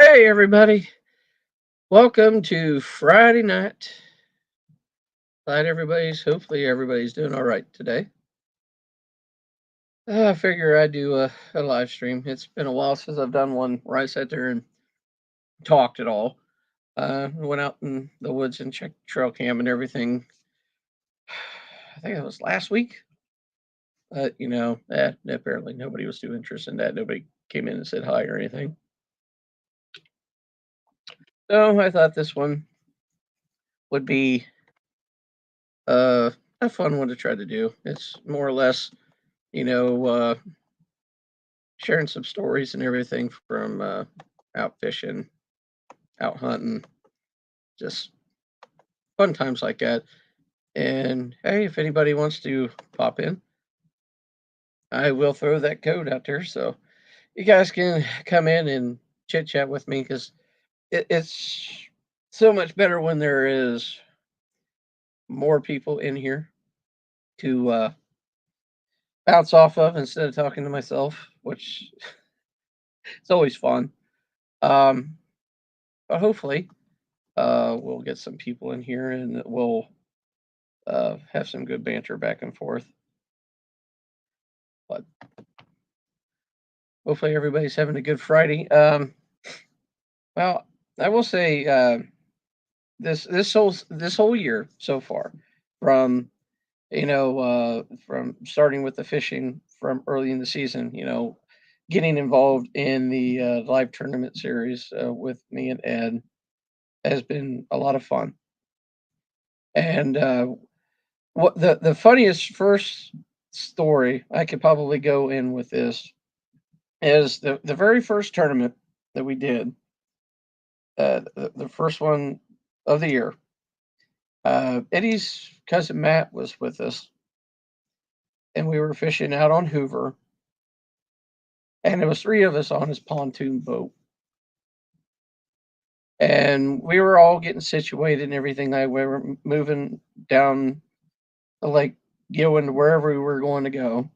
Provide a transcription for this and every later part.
Hey, everybody. Welcome to Friday night. Hopefully, everybody's doing all right today. I figure I'd do a live stream. It's been a while since I've done one where I sat there and talked at all. Went out in the woods and checked trail cam and everything. I think it was last week. Apparently nobody was too interested in that. Nobody came in and said hi or anything. So I thought this one would be uh, a fun one to try to do. It's more or less, you know, sharing some stories and everything from out fishing, out hunting, just fun times like that. And hey, if anybody wants to pop in, I will throw that code out there so you guys can come in and chit chat with me because it's so much better when there is more people in here to bounce off of instead of talking to myself, which it's always fun. Um, but hopefully, we'll get some people in here and we'll have some good banter back and forth. But hopefully, everybody's having a good Friday. Well, I will say this whole year so far, from from starting with the fishing from early in the season, getting involved in the live tournament series with me and Ed has been a lot of fun. And what the funniest first story I could probably go in with this is the very first tournament that we did, the first one of the year. Eddie's cousin Matt was with us, and we were fishing out on Hoover, and there was three of us on his pontoon boat, and we were all getting situated and everything. Like we were moving down the lake, going to wherever we were going to go,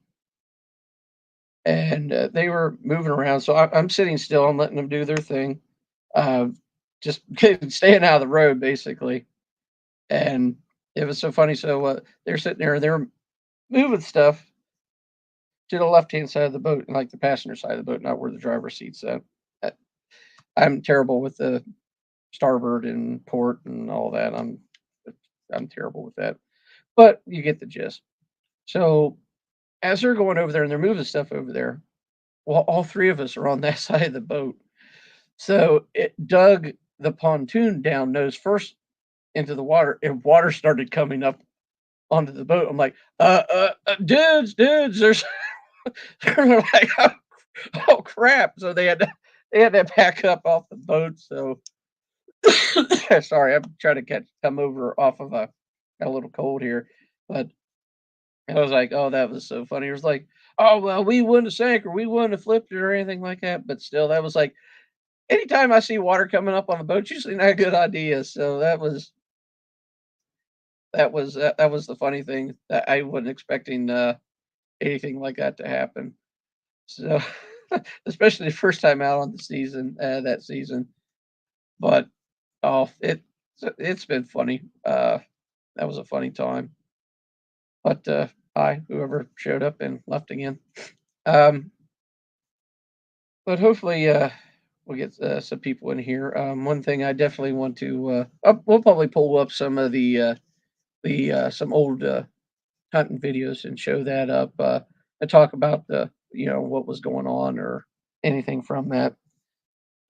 and they were moving around. So I'm sitting still. I'm letting them do their thing, uh, just staying out of the road, basically. And it was so funny. So they're sitting there and they're moving stuff to the left hand side of the boat, like the passenger side of the boat, not where the driver's seat's at. Uh, I'm terrible with the starboard and port and all that. I'm terrible with that, but you get the gist. So as they're going over there and they're moving stuff over there, well, all three of us are on that side of the boat. So it dug the pontoon down nose first into the water, and water started coming up onto the boat. I'm like, dudes, there's they're like, oh crap! So they had to back up off the boat. So sorry, I'm trying to come over off of a little cold here, but I was like, oh, that was so funny. It was like, oh well, we wouldn't have sank or we wouldn't have flipped it or anything like that. But still, that was like, anytime I see water coming up on the boat, usually not a good idea. So that was the funny thing that I wasn't expecting anything like that to happen. So especially the first time out on the season, that season. But oh, it's been funny. That was a funny time. But hi, whoever showed up and left again. Um, but hopefully we'll get some people in here. One thing I definitely want to we'll probably pull up some of the some old hunting videos and show that up and talk about the what was going on or anything from that.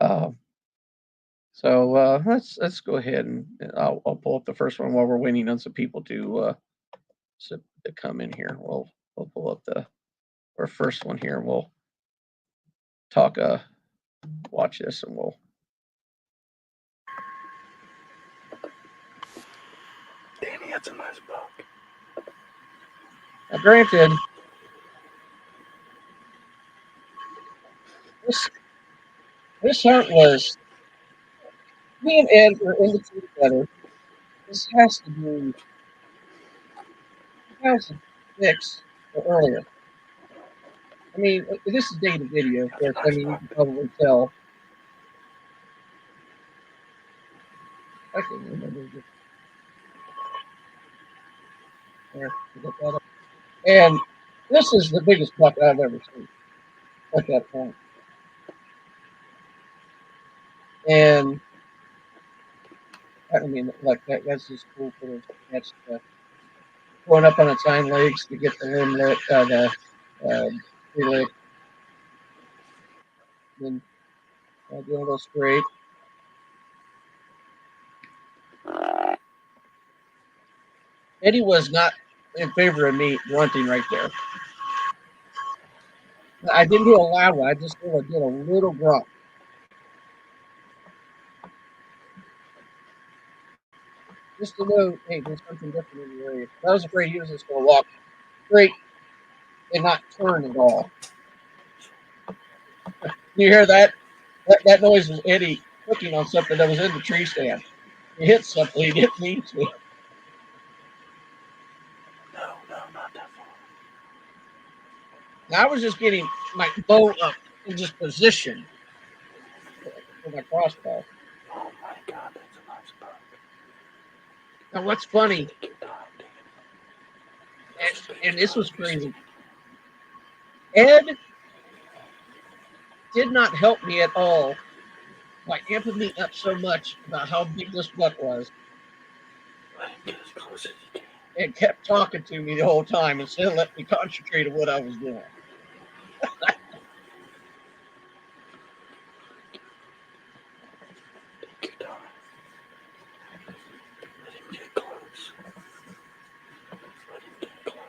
Uh, so let's go ahead and I'll pull up the first one while we're waiting on some people to come in here. We'll pull up the our first one here. And we'll talk. Watch this, and we'll. Danny, that's a nice book. Now, granted, this this hunt was me and Ed were in the tree together. This has to be 2006 or earlier. I mean, this is dated video, of course. I Nice mean, you book. can probably tell. I can remember. There, get that up. And this is the biggest buck I've ever seen at that point. And I mean, like that's just cool for those cats going up on its hind legs to get the limb lit, tree lit, then doing a little scrape. Eddie was not in favor of me grunting right there. I didn't do a loud one. I just did a little grunt. Just to know, hey, there's something different in the area. I was afraid he was just going to walk straight and not turn at all. You hear that? That noise was Eddie clicking on something that was in the tree stand. He hit something. He didn't mean to. No, not that far. Now, I was just getting my bow up in just position for my crossbow. Oh my God, that's a nice buck. Now, what's funny, Take your time, and this was crazy, Ed did not help me at all by amping me up so much about how big this buck was. Let him get as close as he can. And kept talking to me the whole time instead of letting me concentrate on what I was doing. Take your time. Let him get close. Let him get close.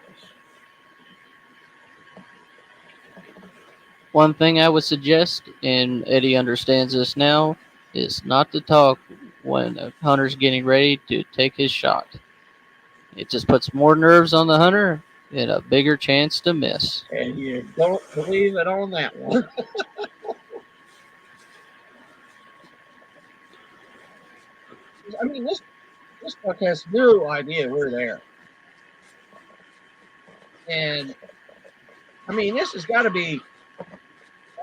One thing I would suggest, and Eddie understands this now, is not to talk when a hunter's getting ready to take his shot. It just puts more nerves on the hunter and a bigger chance to miss. And you don't believe it on that one. I mean, this buck has no idea we're there. And I mean, this has got to be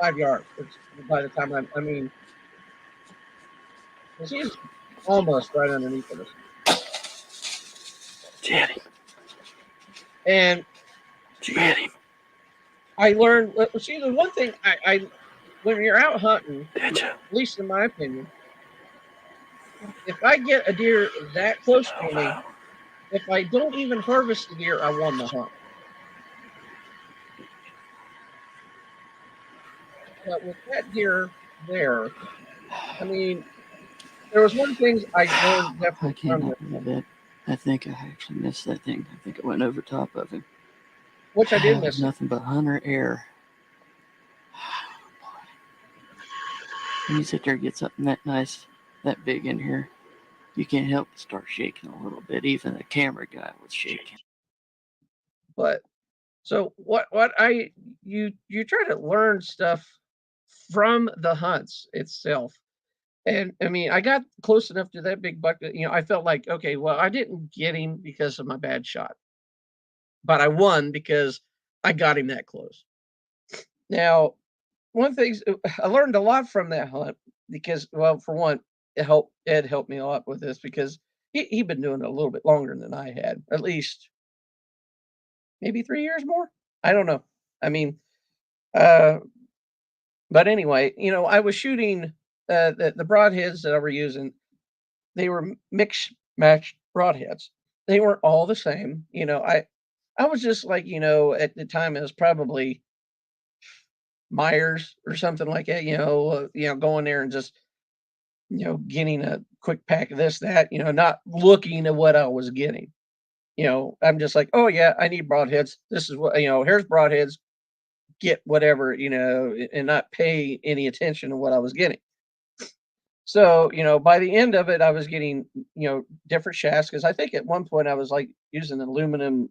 5 yards by the time I mean, because he's almost right underneath of us. Get him. And Get him. I learned, see, the one thing I when you're out hunting, Did you? at least in my opinion, if I get a deer that close to me, if I don't even harvest the deer, I won the hunt. But with that deer there, I mean, there was one thing I learned I definitely from cannot this, believe it. I think I actually missed that thing. I think it went over top of him. which I did miss. Nothing but hunter air. When you sit there and get something that nice, that big in here, you can't help but start shaking a little bit. Even the camera guy was shaking. But so what you try to learn stuff from the hunts itself. And I mean, I got close enough to that big buck that, I felt like, okay, well, I didn't get him because of my bad shot, but I won because I got him that close. Now, one thing I learned a lot from that hunt because, well, for one, Ed helped me a lot with this because he'd been doing it a little bit longer than I had, at least maybe 3 years more. I don't know. I mean, uh, but anyway, I was shooting the broadheads that I were using. They were mixed matched broadheads. They weren't all the same. I was just like, at the time it was probably Myers or something like that. Going there and just getting a quick pack of this, that, not looking at what I was getting. I'm just like, oh yeah, I need broadheads. This is what, here's broadheads, get whatever, and not pay any attention to what I was getting. So, by the end of it, I was getting, different shafts because I think at one point I was like using aluminum,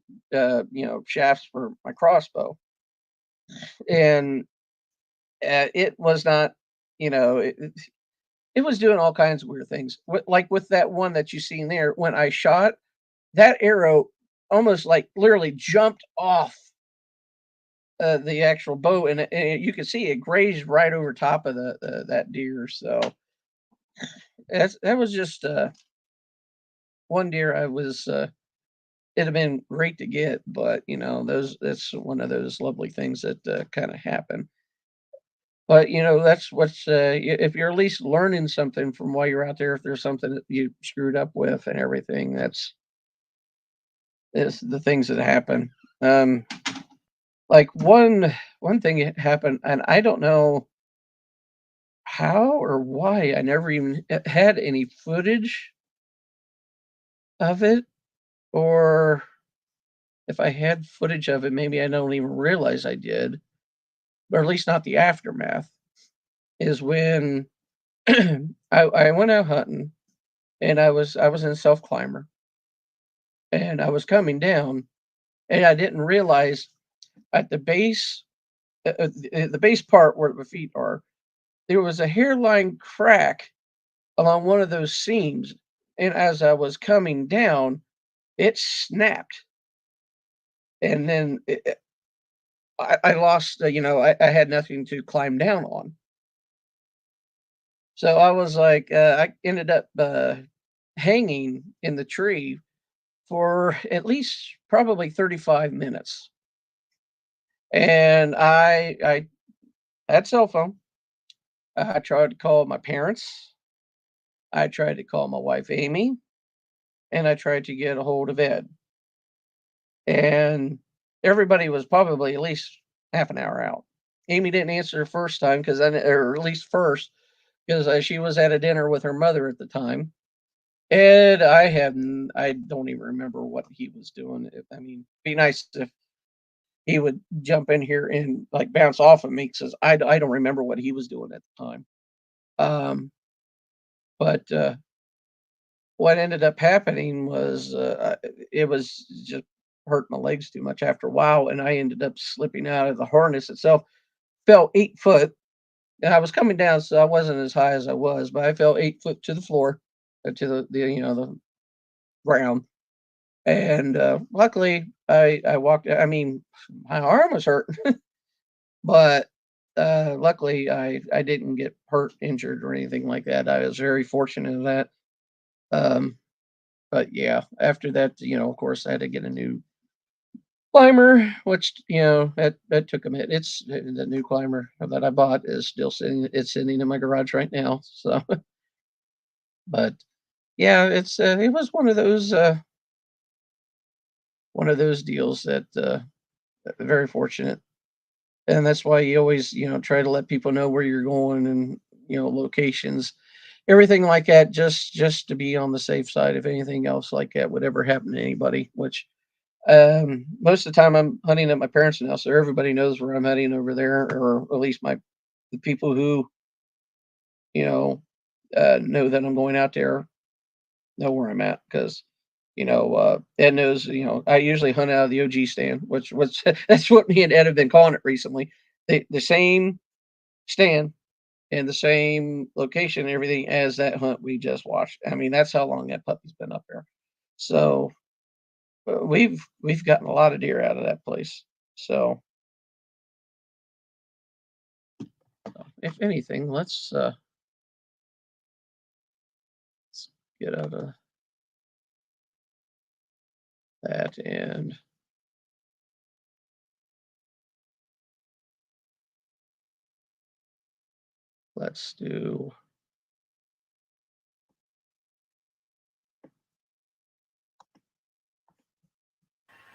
shafts for my crossbow. And it was not, it was doing all kinds of weird things. Like with that one that you seen there, when I shot, that arrow almost like literally jumped off the actual bow, and you can see it grazed right over top of that deer. So that was just one deer I was it'd have been great to get, but that's one of those lovely things that kind of happen. But that's what's if you're at least learning something from while you're out there, if there's something that you screwed up with and everything, that's the things that happen. Um, like one thing that happened, and I don't know how or why I never even had any footage of it, or if I had footage of it, maybe I don't even realize I did, or at least not the aftermath, is when I went out hunting and I was in self climber and I was coming down and I didn't realize at the base the base part where the feet are, there was a hairline crack along one of those seams, and as I was coming down, it snapped, and then I lost. I had nothing to climb down on, so I was like, I ended up hanging in the tree for at least probably 35 minutes, and I had cell phone. I tried to call my parents. I tried to call my wife Amy, and I tried to get a hold of Ed. And everybody was probably at least half an hour out. Amy didn't answer the first time or at least first, because she was at a dinner with her mother at the time. Ed, I don't even remember what he was doing. I mean, be nice if he would jump in here and like bounce off of me because I don't remember what he was doing at the time. Um, but what ended up happening was it was just hurt my legs too much after a while, and I ended up slipping out of the harness itself. Fell 8 foot, and I was coming down, so I wasn't as high as I was, but I fell 8 foot to the floor, to the ground. And luckily, I walked. I mean, my arm was hurt, but luckily, I didn't get hurt, injured, or anything like that. I was very fortunate in that. Um, but yeah, after that, of course, I had to get a new climber, which that took a minute. It's the new climber that I bought is still sitting. It's sitting in my garage right now. So, but yeah, it was one of those deals that very fortunate, and that's why you always try to let people know where you're going and locations, everything like that, just to be on the safe side if anything else like that would ever happen to anybody. Which most of the time I'm hunting at my parents' house, so everybody knows where I'm heading over there, or at least the people who you know know that I'm going out there know where I'm at because Ed knows. I usually hunt out of the OG stand, which was that's what me and Ed have been calling it recently. The same stand and the same location and everything as that hunt we just watched. I mean, that's how long that puppy's been up there. So we've gotten a lot of deer out of that place. So if anything, let's get out of that and let's do.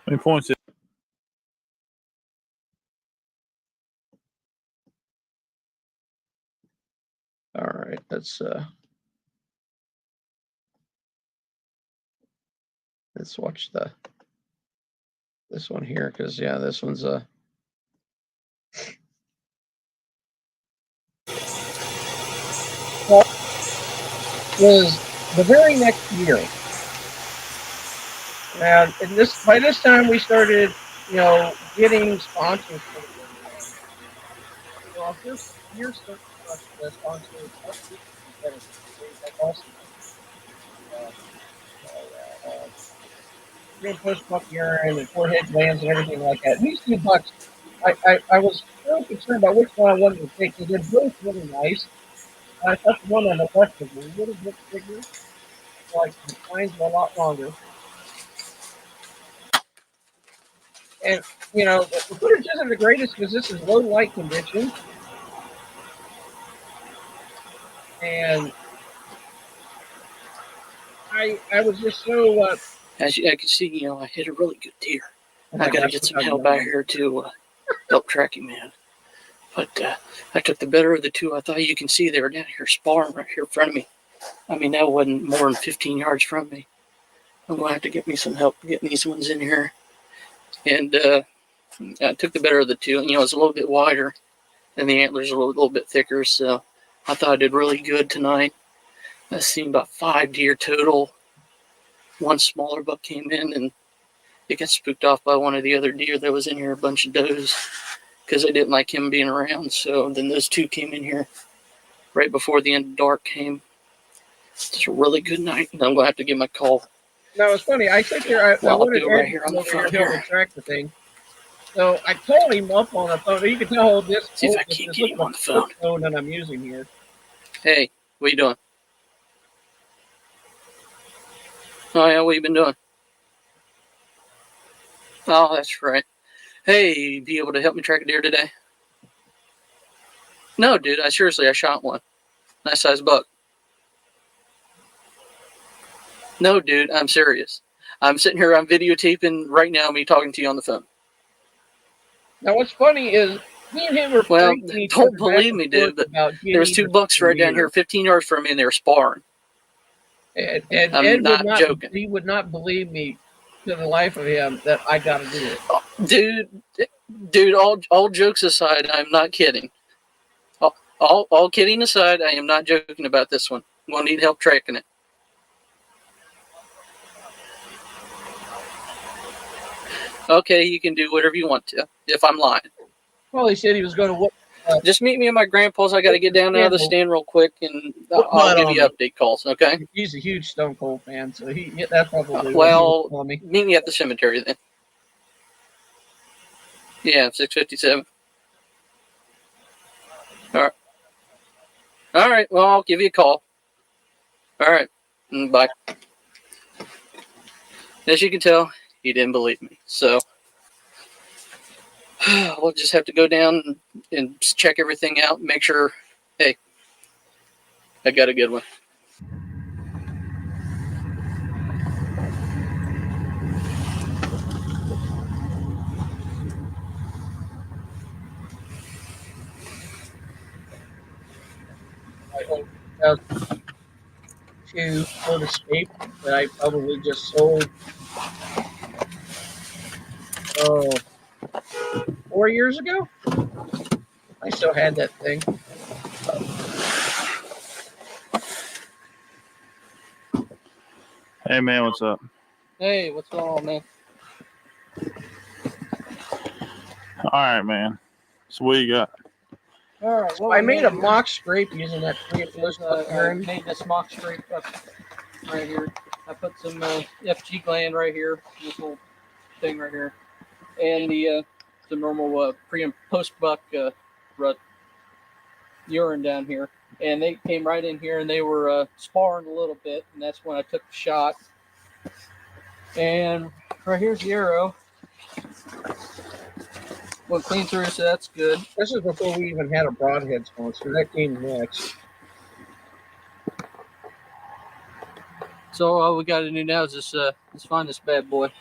How many points? All right, let's watch this one here because yeah, this one's was the very next year. Now, by this time we started, getting sponsors. Well, this year started the sponsors. Also, real post buck urine and forehead glands and everything like that. These two bucks, I was so concerned about which one I wanted to take because they're both really nice. I thought the one on the left was a little bit bigger. like the lines a lot longer. And, you know, the footage isn't the greatest because this is low light condition. And I was just so... As you can see, you know, I hit a really good deer. oh my I got to gosh, get look some how help young out here to help track him, man. But I took the better of the two. I thought you can see they were down here sparring right here in front of me. I mean, that wasn't more than 15 yards from me. I'm going to have to get me some help getting these ones in here. And I took the better of the two. You know, it's a little bit wider, and the antlers are a little bit thicker. So I thought I did really good tonight. I seen about 5 deer total. One smaller buck came in, and it got spooked off by one of the other deer that was in here, a bunch of does, because they didn't like him being around. So then those two came in here right before the end of dark came. It's a really good night, and I'm going to have to give my call. No, it's funny. I sit there. I Well, I'll wanted do it right Ed here to on come the over here phone and help me here. track the thing. So I called him up on the phone. You can tell hold this. See if I hold this- can't this get is him the on the phone. flip phone that I'm using here. Hey, what you doing? Oh, yeah, what you been doing? Oh, that's right. Hey, you be able to help me track a deer today? No, dude, I shot one. Nice size buck. No, dude, I'm serious. I'm sitting here, I'm videotaping right now, me talking to you on the phone. Now, what's funny is me and him were Well, fighting each don't other back believe and me, forth dude, but about there was getting 2 bucks right down here, 15 yards from me, and they were sparring. And I'm Ed would not not. joking. He would not believe me to the life of him that I got to do it. Dude, all jokes aside, I'm not kidding. All kidding aside, I am not joking about this one. I'm going to need help tracking it. Okay, you can do whatever you want to, if I'm lying. Well, he said he was going to whoop. Just meet me at my grandpa's. I got to get down out of the stand real quick, and Put I'll mud give on you me. update calls, okay? He's a huge Stone Cold fan, so that's probably Well, on me. meet me at the cemetery then. Yeah, 657. All right. Well, I'll give you a call. All right. Bye. As you can tell, he didn't believe me. So we'll just have to go down and check everything out. Make sure, hey, I got a good one. I hope to Ford Escape that I probably just sold 4 years ago. I still had that thing. Hey man, what's up? Hey, what's going on, man? All right, man. So what you got? All right. I made a mock scrape using that pre-post made this mock scrape up right here. I put some FG gland right here, this little thing right here, and the normal pre and post buck rut urine down here. And they came right in here and they were sparring a little bit, and that's when I took the shot. And right here's the arrow. Went clean through, so that's good. This is before we even had a broadhead sponsor. That came next. So all we got to do now is just let's find this bad boy.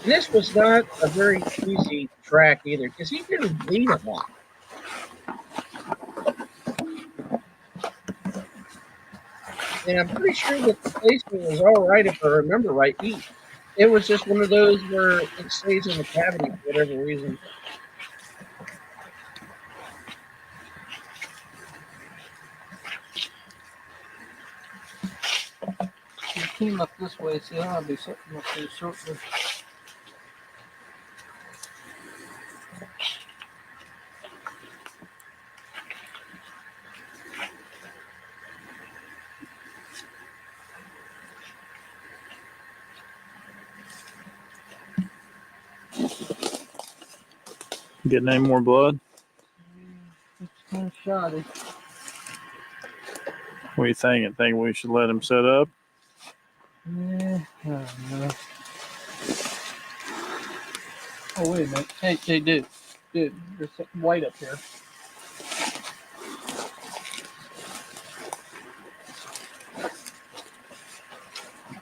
And this was not a very easy track either, because he didn't bleed a lot. And I'm pretty sure that the placement was all right, if I remember right. It was just one of those where it stays in the cavity for whatever reason. He came up this way, so I'll be something up there shortly. Getting any more blood? It's kind of shoddy. What do you think? Think we should let him set up? Yeah, I don't know. Oh, wait a minute. Hey, dude. Dude, there's something white up here.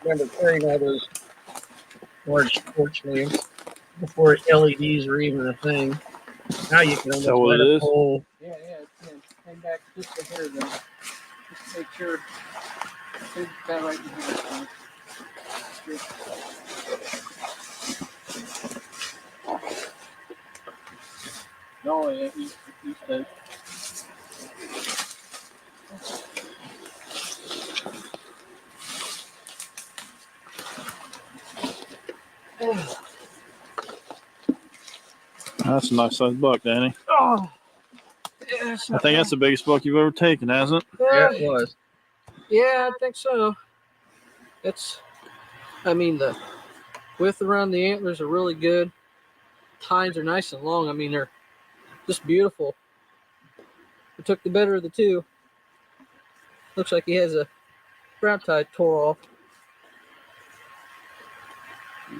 Remember carrying all those large torch lamps before LEDs were even a thing. Now you can Is that almost what let it a is? pole. Yeah, it's in. Came back just a hair though. Just to make sure. It's got right in here. Oh, yeah, he's dead. That's a nice sized buck, Danny. Oh, yeah, it's I not think that's the biggest buck you've ever taken, hasn't it? Yeah, it was. Yeah, I think so. I mean, the width around the antlers are really good. Tines are nice and long. I mean, they're just beautiful. We took the better of the two. Looks like he has a brown tide tore off.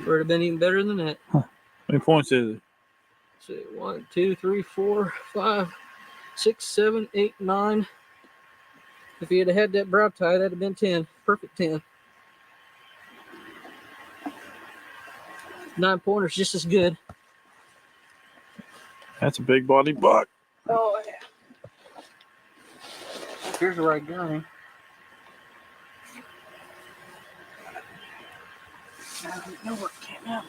Would have been even better than that. How many points is it? Let's see, 1, 2, 3, 4, 5, 6, 7, 8, 9. If he had had that brow tie, that'd have been 10. Perfect 10. 9 pointers, just as good. That's a big body buck. Oh yeah. Here's the right gun. I don't know what came out.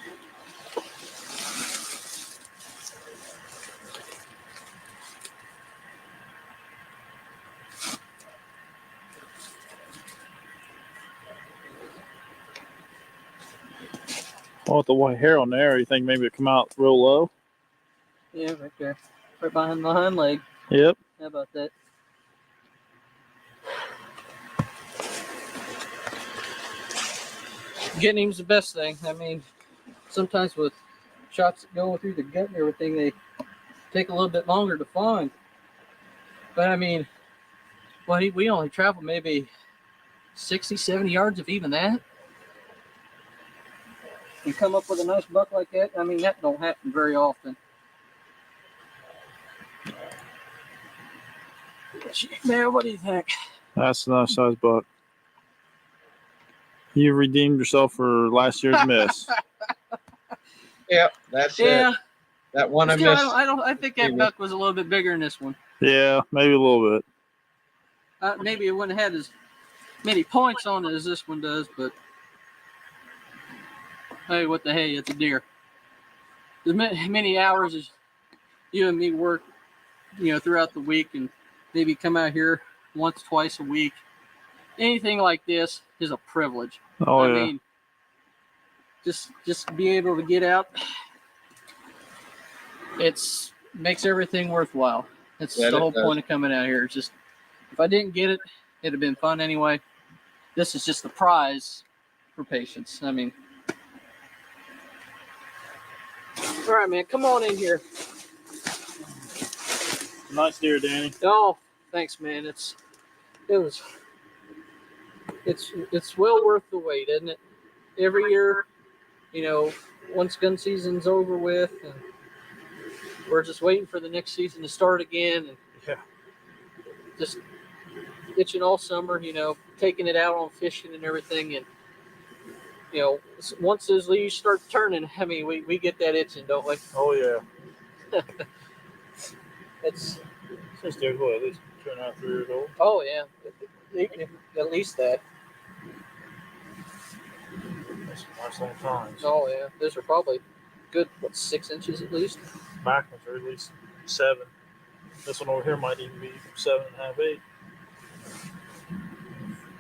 Well, with the white hair on there, you think maybe it come out real low? Yeah, right there. Right behind the hind leg. Yep. How about that? Getting him's the best thing. I mean, sometimes with shots that go through the gut and everything, they take a little bit longer to find. But I mean, well, we only traveled maybe 60, 70 yards, if even that. You come up with a nice buck like that, I mean, that don't happen very often. Man, what do you think? That's a nice sized buck. You redeemed yourself for last year's miss. Yep, that's Yeah, it. That one I still, missed. I think that buck was a little bit bigger than this one. Yeah, maybe a little bit. Maybe it wouldn't have had as many points on it as this one does, but hey, what the hey, it's a deer. As many hours as you and me work, throughout the week, and maybe come out here once, twice a week. Anything like this is a privilege. Oh, I yeah. mean, just be able to get out. Makes everything worthwhile. That's Yeah, the whole it does. point of coming out here. It's just, if I didn't get it, it'd have been fun anyway. This is just the prize for patience. I mean, all right, man, come on in here. Nice deer, Danny. Oh, thanks, man. It's well worth the wait, isn't it? Every year, once gun season's over with, and we're just waiting for the next season to start again, and Yeah. just itching all summer, taking it out on fishing and everything, and once those leaves start turning, I mean, we get that itching, don't we? Oh, yeah. It's This deer's what, at least 2.5, 3 years old? oh yeah, at least that. That's a nice long time. Oh yeah, those are probably good. 6 inches at least? Back ones are at least 7. This one over here might even be 7.5,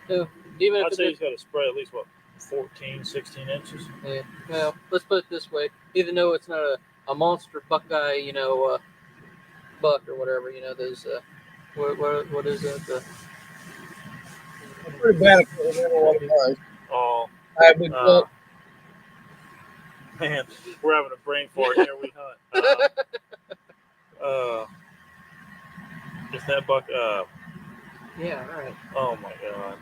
8. Even I'd if say it he's got a spread at least, 14, 16 inches. yeah, well, let's put it this way: even though it's not a monster buckeye, buck or whatever, those what is it? Pretty bad. I can't remember what it was. Oh, I would look. man, we're having a brain fart here. We hunt. Just that buck. Yeah, right. Oh my god.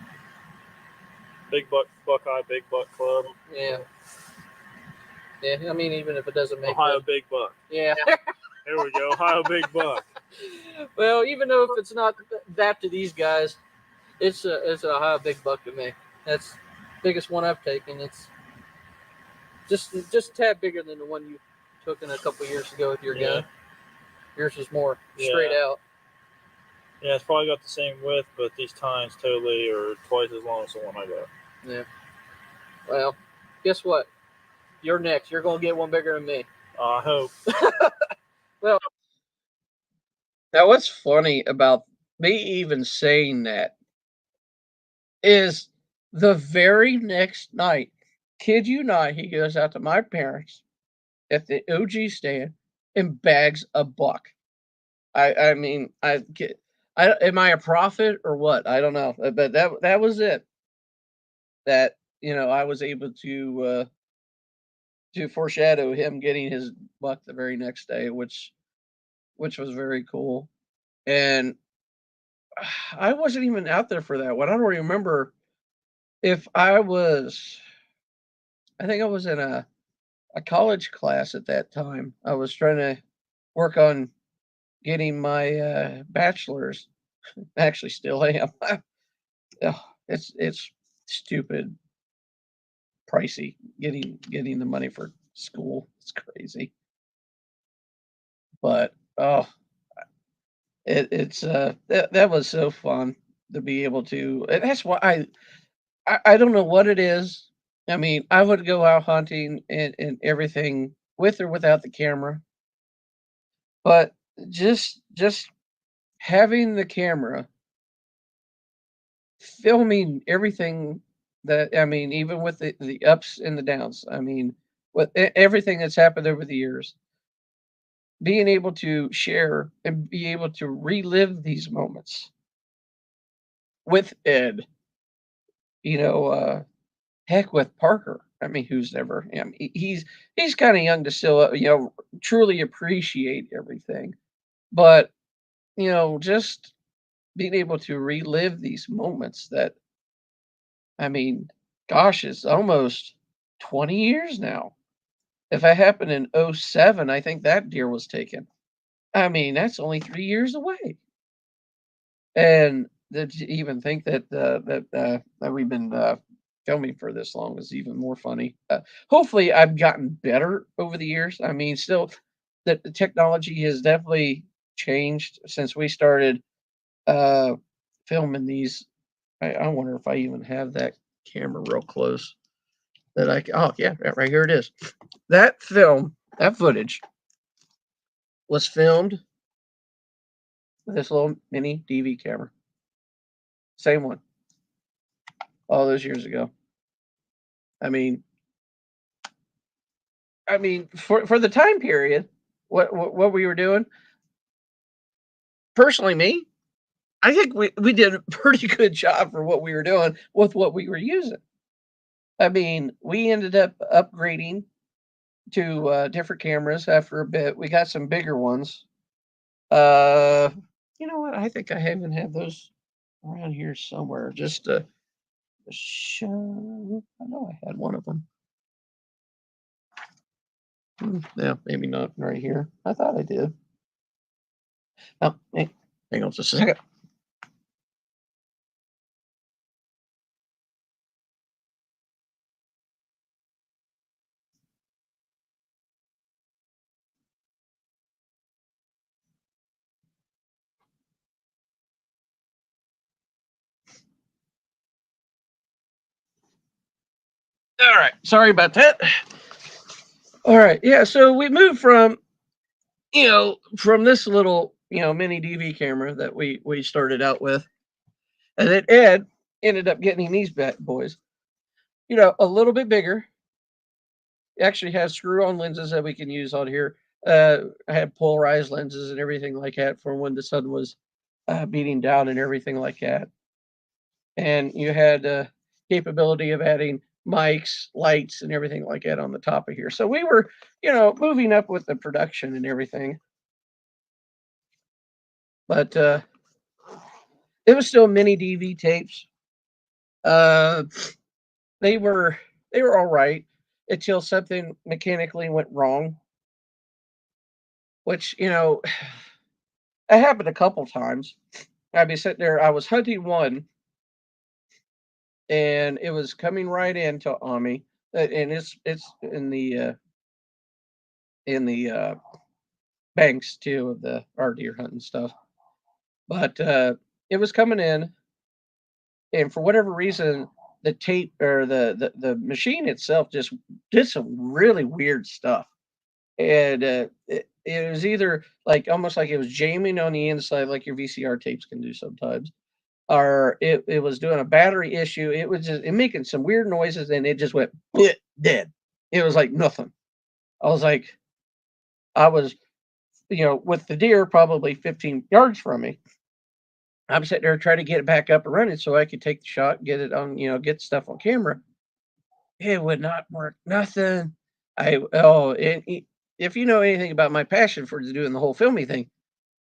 Big Buck Buckeye Big Buck Club. Yeah. Yeah, I mean, even if it doesn't make Ohio it. Big Buck. Yeah. Here we go. Ohio Big Buck. Well, even though if it's not that to these guys, it's a Ohio Big Buck to me. That's the biggest one I've taken. It's just a tad bigger than the one you took in a couple years ago with your gun. Yours was more straight out. Yeah, it's probably got the same width, but these tines totally are twice as long as the one I got. Yeah. Well, guess what? You're next. You're gonna get one bigger than me. I hope. Well, Now, what's funny about me even saying that is the very next night, kid you not, he goes out to my parents at the OG stand and bags a buck. I mean, am I a prophet or what? I don't know, but that was it. That I was able to foreshadow him getting his buck the very next day, which was very cool. And I wasn't even out there for that one. I don't remember if I was. I think I was in a college class at that time. I was trying to work on getting my bachelor's. Actually, still am. It's stupid, pricey getting the money for school. It's crazy, but it's that was so fun to be able to. And that's why I don't know what it is. I mean, I would go out hunting and everything with or without the camera, but just having the camera filming everything that I mean, even with the ups and the downs. I mean, with everything that's happened over the years, being able to share and be able to relive these moments with Ed, you know, heck with Parker. I mean, who's never? I mean, he's kind of young to still, truly appreciate everything. But just being able to relive these moments that, I mean, gosh, it's almost 20 years now. If it happened in '07, I think that deer was taken. I mean, that's only 3 years away. And to even think that we've been filming for this long is even more funny. Hopefully, I've gotten better over the years. I mean, still, the technology has definitely changed since we started uh, filming these. I wonder if I even have that camera real close that I can. Oh yeah, right here it is. That footage was filmed with this little mini DV camera. Same one, all those years ago. I mean, for the time period, what we were doing, personally, me, I think we did a pretty good job for what we were doing with what we were using. I mean, we ended up upgrading to different cameras after a bit. We got some bigger ones. You know what? I think I even have those around here somewhere. Just to show. I know I had one of them. Yeah, maybe not right here. I thought I did. Oh, hey, hang on just a second. All right, sorry about that. All right, yeah. So we moved from from this little mini DV camera that we started out with, and then Ed ended up getting these bad boys. A little bit bigger. It actually has screw-on lenses that we can use on here. I had polarized lenses and everything like that for when the sun was beating down and everything like that. And you had capability of adding mics, lights, and everything like that on the top of here. So we were, moving up with the production and everything. But it was still mini DV tapes. Uh, they were all right until something mechanically went wrong, which it happened a couple times. I'd be sitting there. I was hunting one, and it was coming right into on me, and it's in the banks too of our deer hunting stuff. But it was coming in, and for whatever reason, the tape or the machine itself just did some really weird stuff, and it was either like almost like it was jamming on the inside, like your VCR tapes can do sometimes, or it was doing a battery issue. It was just making some weird noises, and it just went bleh, dead. It was like nothing. I was like, I was, with the deer probably 15 yards from me. I'm sitting there trying to get it back up and running so I could take the shot, get it on, get stuff on camera. It would not work. Nothing. If you know anything about my passion for doing the whole filming thing,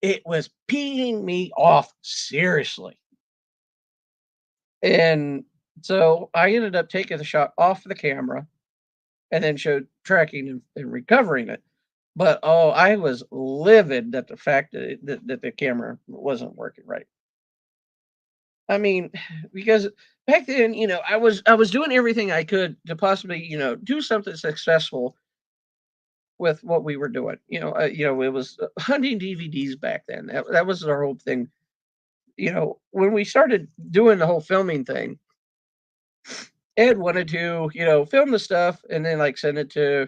it was peeing me off seriously. And so I ended up taking the shot off the camera and then showed tracking and recovering it. But I was livid that the fact that the camera wasn't working right. I mean, because back then, I was doing everything I could to possibly, do something successful with what we were doing. It was hunting DVDs back then. That was our whole thing. When we started doing the whole filming thing, Ed wanted to, film the stuff and then like send it to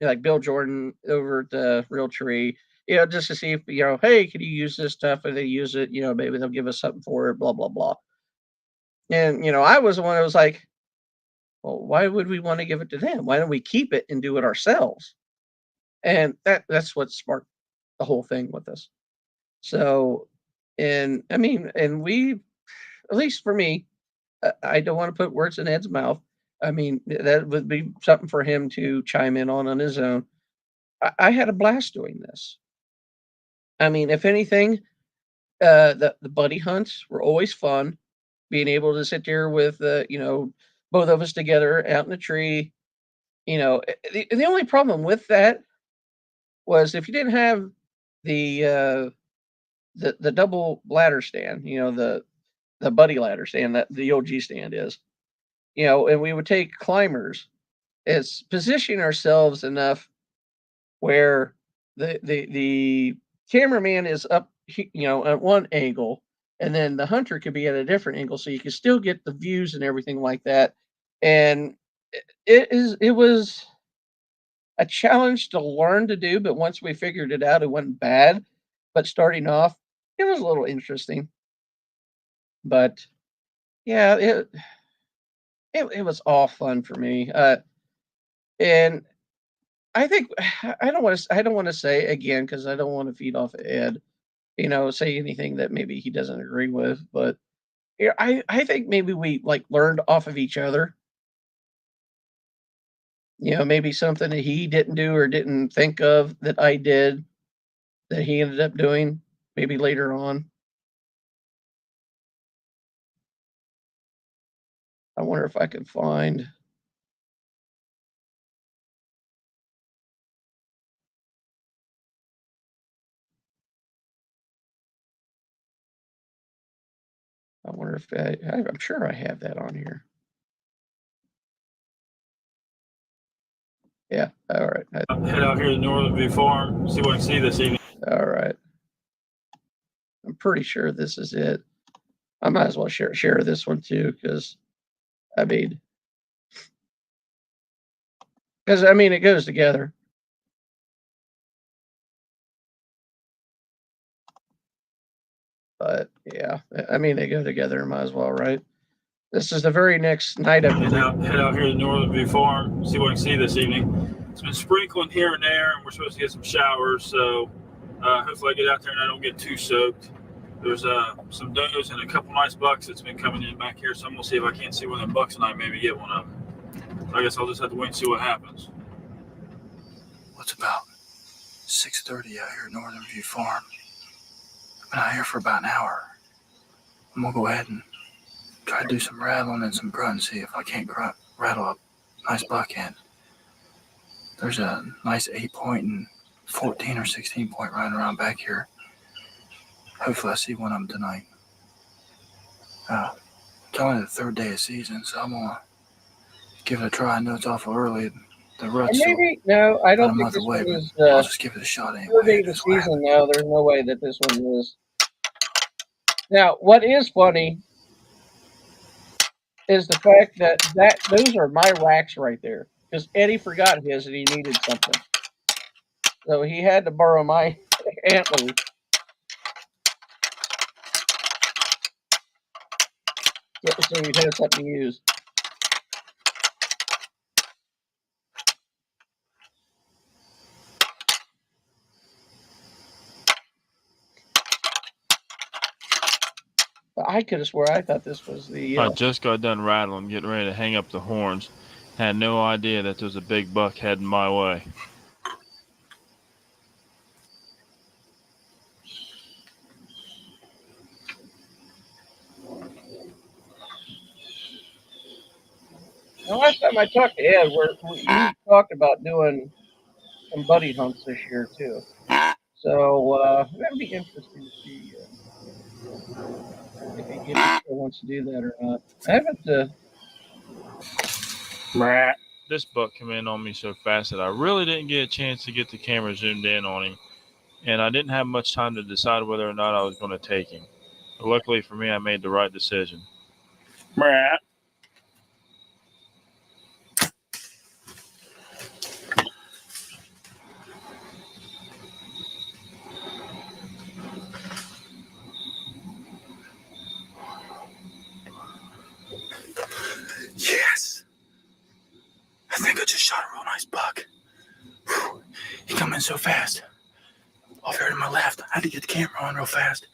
like Bill Jordan over at the Realtree, just to see if, hey, can you use this stuff? And they use it, maybe they'll give us something for it, blah, blah, blah. And, I was the one that was like, well, why would we want to give it to them? Why don't we keep it and do it ourselves? And that's what sparked the whole thing with us. So, and I mean, and we, at least for me, I don't want to put words in Ed's mouth. I mean, that would be something for him to chime in on his own. I had a blast doing this. I mean, if anything, the buddy hunts were always fun. Being able to sit there with both of us together out in the tree. The only problem with that was if you didn't have the the double ladder stand, the buddy ladder stand that the OG stand is, and we would take climbers. It's positioning ourselves enough where the cameraman is up, at one angle, and then the hunter could be at a different angle, so you can still get the views and everything like that. And it was a challenge to learn to do, but once we figured it out, it wasn't bad. But starting off, it was a little interesting. But yeah, it was all fun for me. And I think I don't want to say again because I don't want to feed off of Ed, say anything that maybe he doesn't agree with. But yeah, I think maybe we like learned off of each other. Maybe something that he didn't do or didn't think of that I did that he ended up doing maybe later on. I wonder if I can find. I wonder if I'm sure I have that on here. Yeah. All right. Head out here to Northern View Farm, see what I can see this evening. All right. I'm pretty sure this is it. I might as well share this one too, because I mean, it goes together. But yeah, they go together. Might as well, right? This is the very next night of head out here to Northern View Farm, see what I can see this evening. It's been sprinkling here and there, and we're supposed to get some showers, so hopefully I get out there and I don't get too soaked. There's some does and a couple nice bucks that's been coming in back here, so I'm gonna see if I can't see one of them bucks tonight, maybe get one of them. I guess I'll just have to wait and see what happens. What's about 6:30 out here at Northern View Farm? I've been out here for about an hour. I'm going to go ahead and try to do some rattling and some grunting, see if I can't rattle a nice buck in. There's a nice 8-point and 14 or 16 point right around back here. Hopefully I see one of them tonight. It's only the third day of season, so I'm going to give it a try. I know it's awful early. The rut's still No, I about a don't think month this away, one but is I'll just give it a shot third anyway. day of the season. No, there's no way that this one is. Now, what is funny is the fact that those are my racks right there, because Eddie forgot his and he needed something, so he had to borrow my antlers. So he had something to use. But I could have swore I thought this was the. I just got done rattling, getting ready to hang up the horns. Had no idea that there was a big buck heading my way. The last time I talked to Ed, we talked about doing some buddy hunts this year too. So that'll be interesting to see if he wants to do that or not. I haven't. This buck came in on me so fast that I really didn't get a chance to get the camera zoomed in on him, and I didn't have much time to decide whether or not I was going to take him. But luckily for me, I made the right decision. Yes! I think I just shot a real nice buck. Whew. He come in so fast. Off here to my left. I had to get the camera on real fast.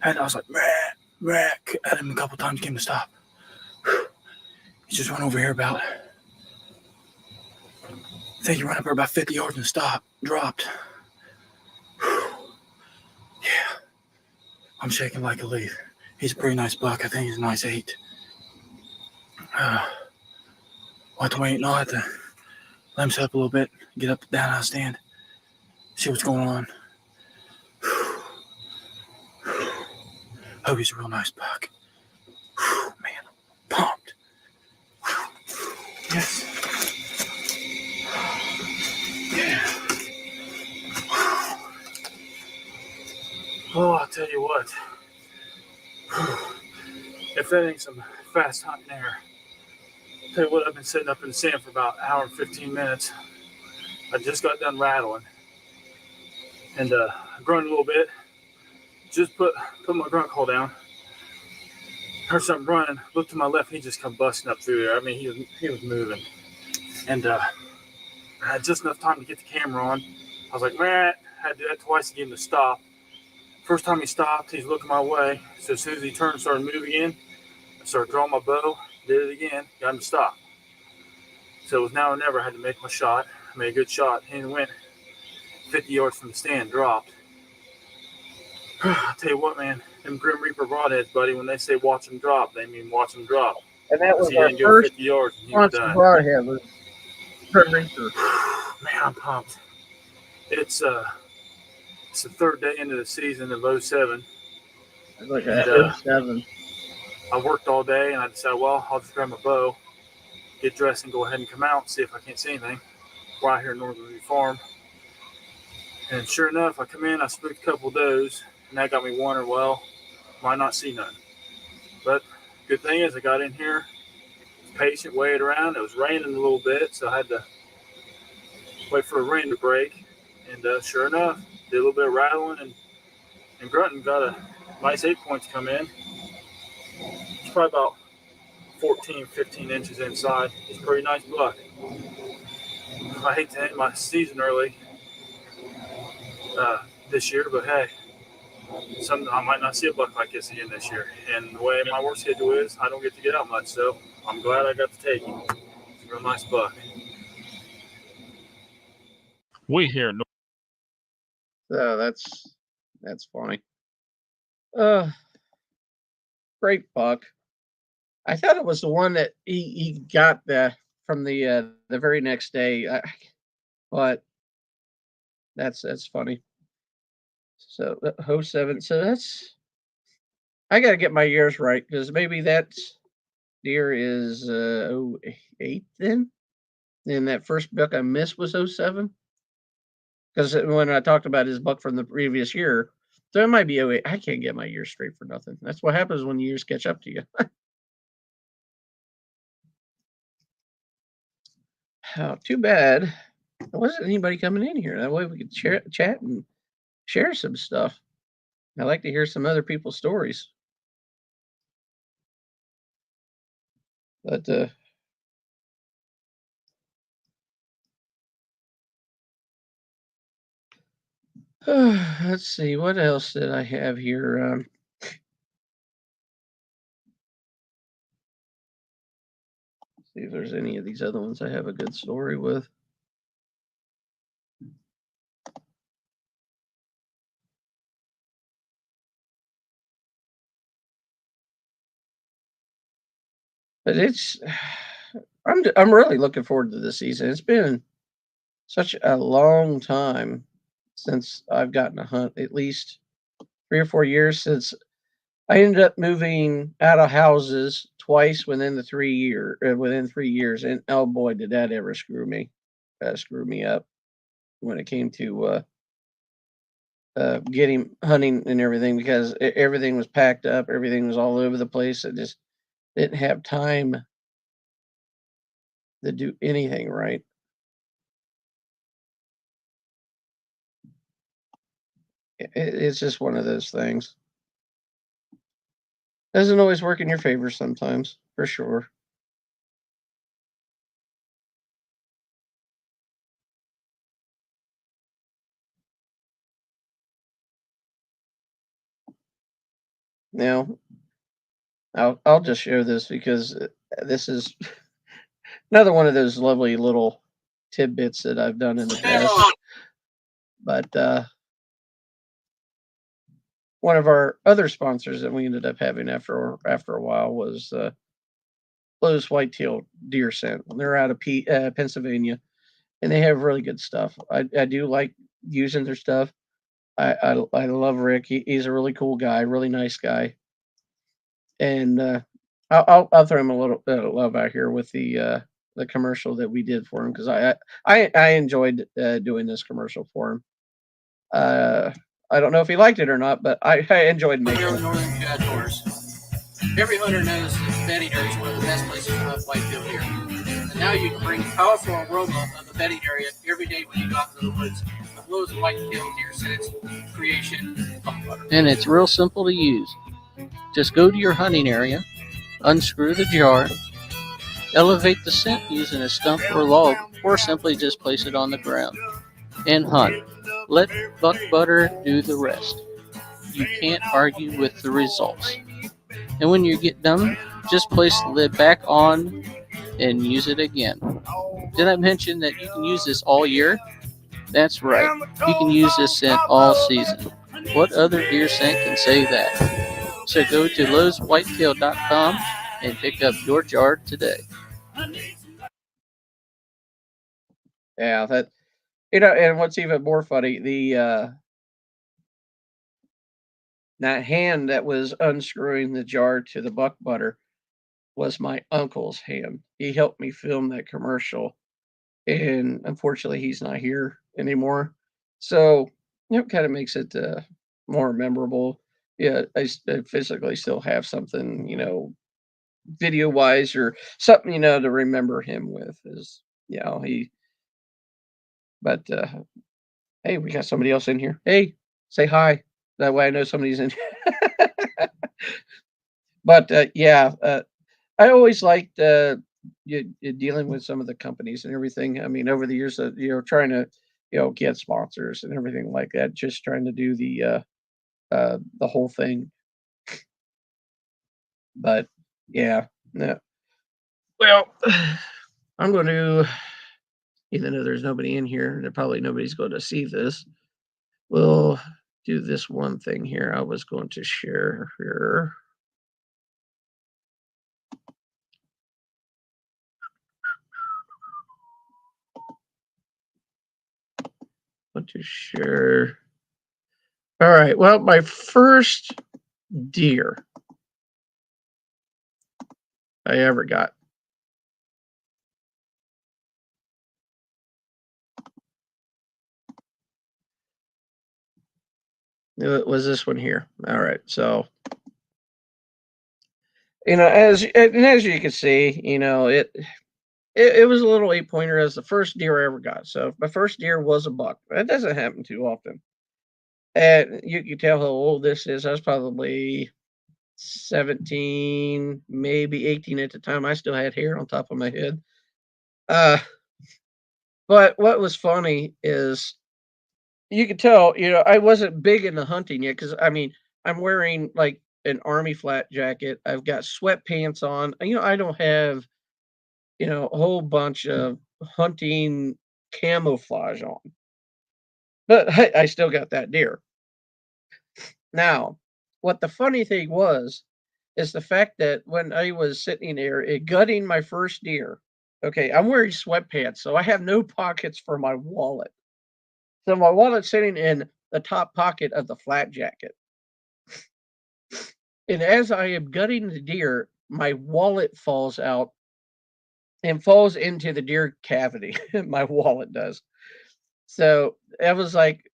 And I was like, rack. At him a couple times, came to stop. Whew. He just run over here about, I think he ran up here about 50 yards and stopped, dropped. Whew. Yeah. I'm shaking like a leaf. He's a pretty nice buck. I think he's a nice 8. We'll have to wait. I'll have to let him set up a little bit, get up, down out of the stand, see what's going on. Hope he's a real nice buck. Man, I'm pumped. Yes. Yeah. Oh, I'll tell you what. If that ain't some fast hunting air. I'll tell you what, I've been sitting up in the sand for about an hour and 15 minutes. I just got done rattling. And grunting a little bit. Just put my grunt call down. Heard something running. Looked to my left. He just come busting up through there. I mean, he was moving. And I had just enough time to get the camera on. I was like, man, I had to do that twice to get him to stop. First time he stopped, he's looking my way. So as soon as he turned and started moving in, I started drawing my bow, did it again, got him to stop. So it was now or never. I had to make my shot. I made a good shot. He went 50 yards from the stand, dropped. I'll tell you what, man, them Grim Reaper broadheads, buddy, when they say watch them drop, they mean watch them drop. And that was He our didn't go first 50 yards and he was done. broadhead was Grim Reaper. Man, I'm pumped. It's the third day into the season of 07. Like And, 07. I worked all day and I decided, well, I'll just grab my bow, get dressed, and go ahead and come out and see if I can't see anything. We're out here in Northern View Farm. And sure enough, I come in, I spooked a couple of does, and that got me wondering, well, might not see none. But good thing is I got in here, patient, waited around. It was raining a little bit, so I had to wait for the rain to break. And sure enough, did a little bit of rattling and grunting, got a nice 8 points come in. It's probably about 14, 15 inches inside. It's a pretty nice buck. I hate to end my season early this year, but hey, I might not see a buck like this again this year. And the way my work schedule is, I don't get to get out much, so I'm glad I got to take him. It's a real nice buck. We here. So that's funny. great buck. I thought it was the one that he got from the very next day. But that's funny. So ho 07. So that's I got to get my years right because maybe that deer is 08 then. And that first buck I missed was 07. Because when I talked about his buck from the previous year, so it might be 08. I can't get my years straight for nothing. That's what happens when years catch up to you. Oh, too bad. There wasn't anybody coming in here. That way we could chat and share some stuff. I like to hear some other people's stories. But let's see, what else did I have here? See if there's any of these other ones I have a good story with. But I'm really looking forward to this season. It's been such a long time since I've gotten a hunt, at least 3 or 4 years since I ended up moving out of houses twice within 3 years, and oh boy, did that ever screw me up when it came to getting hunting and everything because everything was packed up, everything was all over the place. I just didn't have time to do anything right. It's just one of those things. Doesn't always work in your favor sometimes, for sure. Now, I'll just share this because this is another one of those lovely little tidbits that I've done in the past. But one of our other sponsors that we ended up having after a while was Lowe's Whitetail Deer Scent. They're out of Pennsylvania, and they have really good stuff. I do like using their stuff. I love Rick. He's a really cool guy, really nice guy, and I'll throw him a little bit of love out here with the commercial that we did for him because I enjoyed doing this commercial for him. I don't know if he liked it or not, but I enjoyed making it. Northern Outdoors. Every hunter knows that bedding area is one of the best places to hunt whitetail deer. And now you can bring the powerful aroma of the bedding area every day when you go out to the woods. With Lowe's Whitetail Deer Scents creation. And it's real simple to use. Just go to your hunting area, unscrew the jar, elevate the scent using a stump or log, or simply just place it on the ground, and hunt. Let buck butter do the rest. You can't argue with the results. And when you get done, just place the lid back on and use it again. Did I mention that you can use this all year? That's right. You can use this scent all season. What other deer scent can say that? So go to loweswhitetail.com and pick up your jar today. Yeah, and what's even more funny, that hand that was unscrewing the jar to the buck butter was my uncle's hand. He helped me film that commercial, and unfortunately, he's not here anymore. So it kind of makes it more memorable. Yeah, I physically still have something, video wise or something, to remember him with. He. But hey, we got somebody else in here. Hey, say hi. That way I know somebody's in here. But I always liked dealing with some of the companies and everything. I mean, over the years, trying to, get sponsors and everything like that. Just trying to do the whole thing. But yeah, no. Well, I'm going to, even though there's nobody in here, and probably nobody's going to see this. We'll do this one thing here. I was going to share here. want to share. All right. Well, my first deer I ever got. It was this one here. All right. So, as you can see, it was a little 8-pointer as the first deer I ever got. So my first deer was a buck. That doesn't happen too often. And you can tell how old this is. I was probably 17, maybe 18 at the time. I still had hair on top of my head. But what was funny is you could tell, I wasn't big into hunting yet because I'm wearing like an army flat jacket. I've got sweatpants on. I don't have, a whole bunch of hunting camouflage on. But I still got that deer. Now, what the funny thing was is the fact that when I was sitting there gutting my first deer, okay, I'm wearing sweatpants, so I have no pockets for my wallet. So my wallet's sitting in the top pocket of the flat jacket. And as I am gutting the deer, my wallet falls out and falls into the deer cavity. My wallet does. So that was like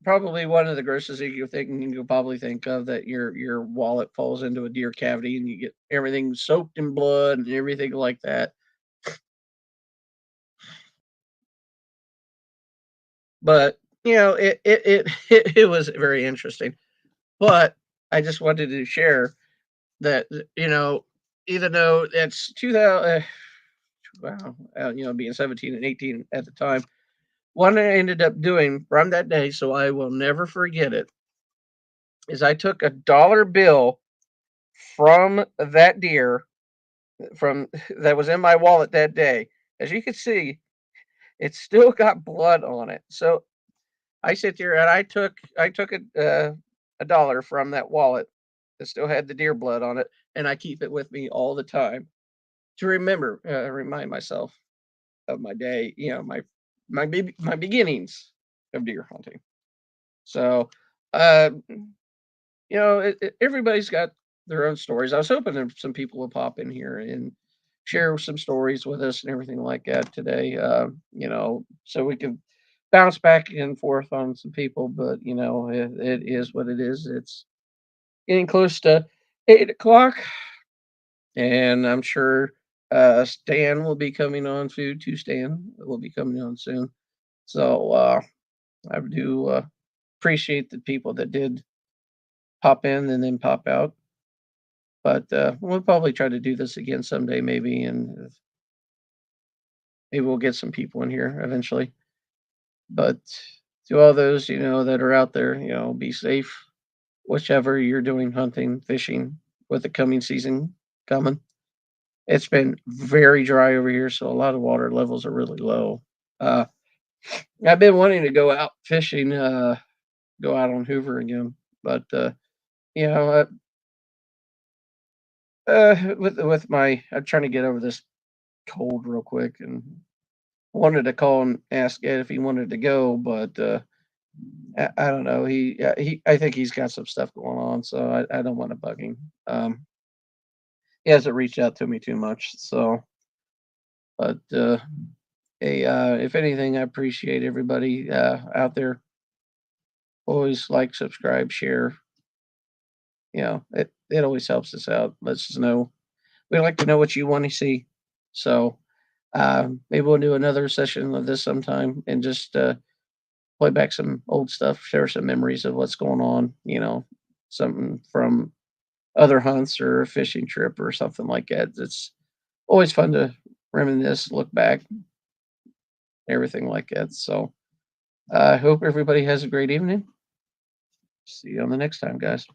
probably one of the grossest things you could probably think of, that your wallet falls into a deer cavity and you get everything soaked in blood and everything like that. But it was very interesting. But I just wanted to share that even though it's 2000, being 17 and 18 at the time, what I ended up doing from that day, so I will never forget it, is I took a dollar bill from that deer from that was in my wallet that day. As you can see, it's still got blood on it. So I sit there and I took a dollar from that wallet that still had the deer blood on it, and I keep it with me all the time to remind myself of my day. My beginnings of deer hunting. So, uh, everybody's got their own stories. I was hoping that some people would pop in here and share some stories with us and everything like that today. So we can bounce back and forth on some people. But it is what it is. It's getting close to 8 o'clock, and I'm sure Stan will be coming on. Food to Stan will be coming on soon. So I do appreciate the people that did pop in and then pop out. But we'll probably try to do this again someday, maybe, and maybe we'll get some people in here eventually. But to all those that are out there, be safe, whichever you're doing, hunting, fishing, with the coming season coming. It's been very dry over here, so a lot of water levels are really low. Uh, I've been wanting to go out fishing, go out on Hoover again, but you know, with my, I'm trying to get over this cold real quick, and wanted to call and ask Ed if he wanted to go, but I don't know. I think he's got some stuff going on, so I don't want to bug him. He hasn't reached out to me too much, so. But hey, if anything, I appreciate everybody out there. Always like, subscribe, share. It always helps us out. Lets us know. We like to know what you want to see. So maybe we'll do another session of this sometime and just play back some old stuff, share some memories of what's going on. Something from other hunts or a fishing trip or something like that. It's always fun to reminisce, look back, everything like that. So I hope everybody has a great evening. See you on the next time, guys.